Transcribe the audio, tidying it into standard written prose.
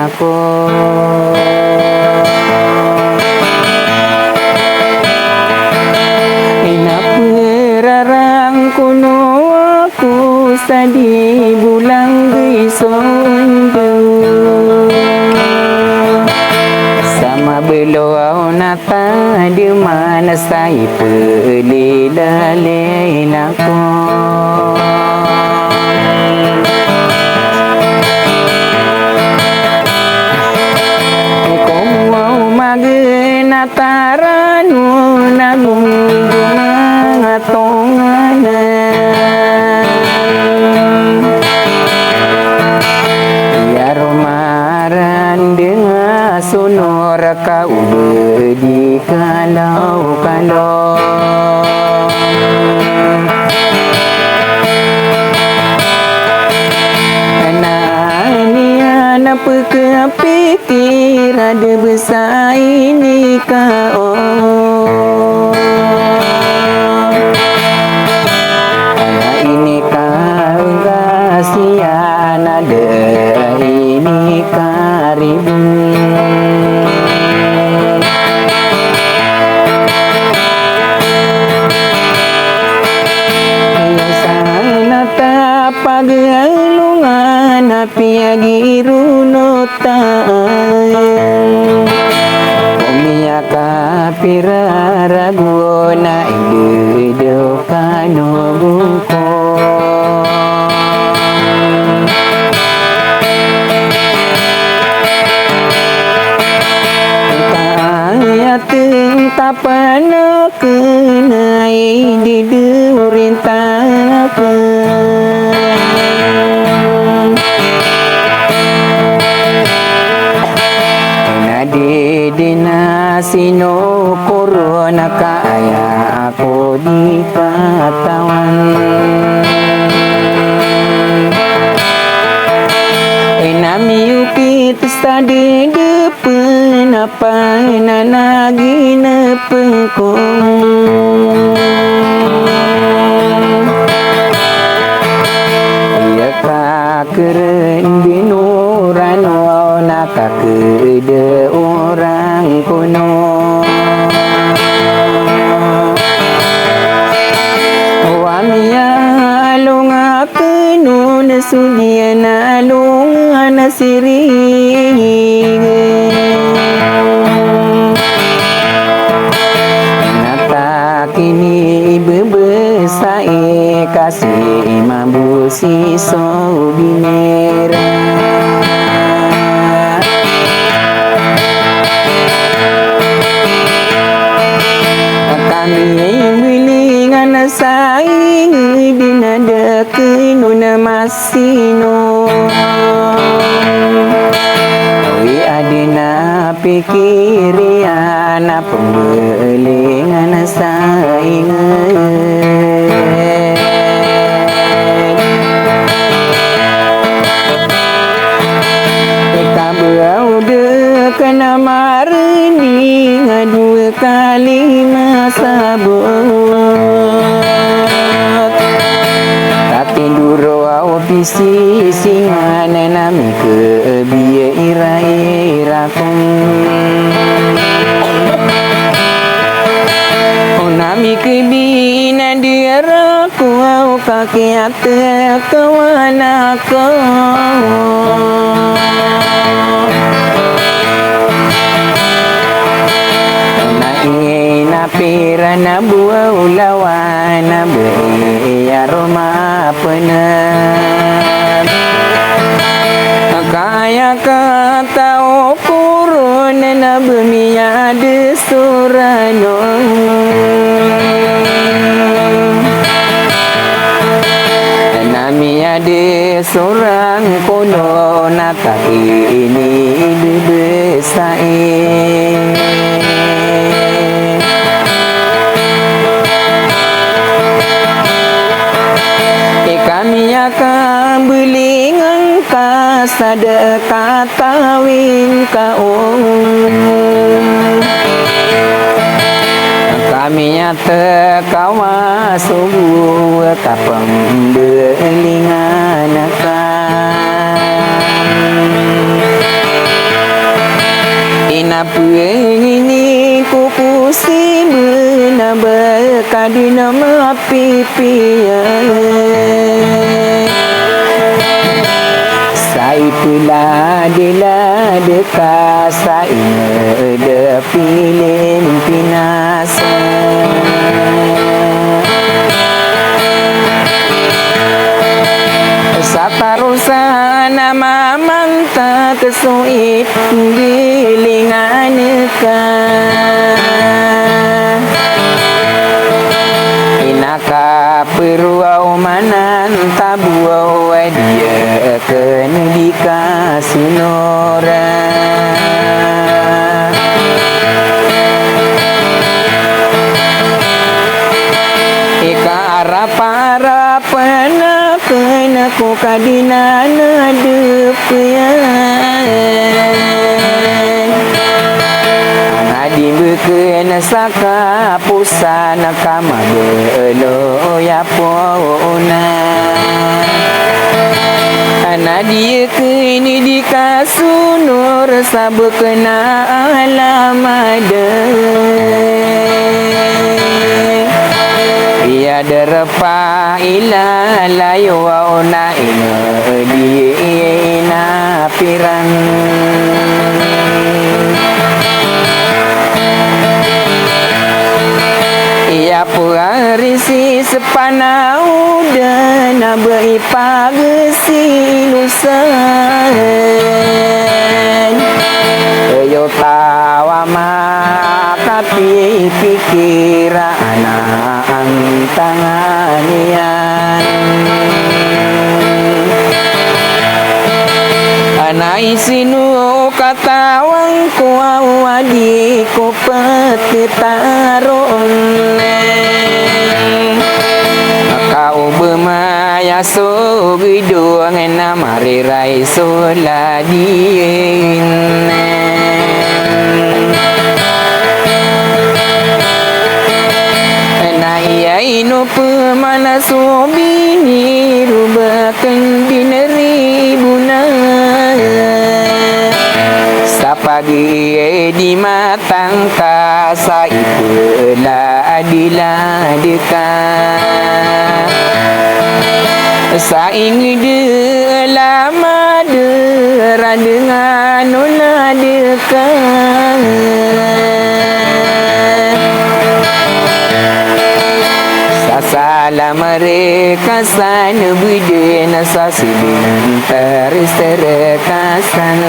aku. Ina perarang kuno aku sadi bulang gisondo sama belau nata di mana saya pelilalain aku. Taranu nagung ngatongan ya romaran dengan sonor kau bedi kalau apa kepikir ada besar ini kau ini kau kasihan ada ini karibu sana tak pagalungan api agiru nota Omia kapira raguna ide kano buko Tayating tapana kenai di durin Dina sino corona kaya ako di katawan Enamiyuki tadi depan apa nanagi nepengko Iya keren di nurano naka kede orang kuno Wamia alung akenun sudian alung anasiri Nata kini bebesai kasih mabusi sobinera Wilingan saing dinada kenuna masino Wi adina pikirian pembelingan saing Kita beraude kena marini dua kali masabot Tapi duro au pisi singan nami ke biya ira-irakong Nami ke bina diraku au kakiata kawanako Pira na buah ulawan na beya roma penat Kaya kata okurun na bemiya de surano Namiya de surang kono na ini dibesai Kami akan belingan kasada katawin kaung Kami nyata kawa subuh kapang belingan Napa ini ku pusi benaba kadina mapipian Sai pula dila deka sai de pilih pinasa Satarusana mamanta kesuit bilingan ka Inaka peruau manan tabuau dia kena dikasih nora Ika arap-arap kena ku kadina nadepian Ngadi bekena saka pusana kama belo ya pona Nadia kini dikasunur sabu kena alamada Ya derpa ila layu wa ona ina di ina pirang Ya puarisi sepana udan nabai pagesi lusan Yo tawama tapi pikira anak tanganian Anai sinu katawang kuawadi ko petitaron Kau bermaya so gidung namari rai soladin Naya inu pemana sobini rubakan bineri bunan Sapagi di matang kasa ipelah adilah dekat Saing de lama deran dengan nona dekat Sasala mereka sana buden sasibin teris terkasan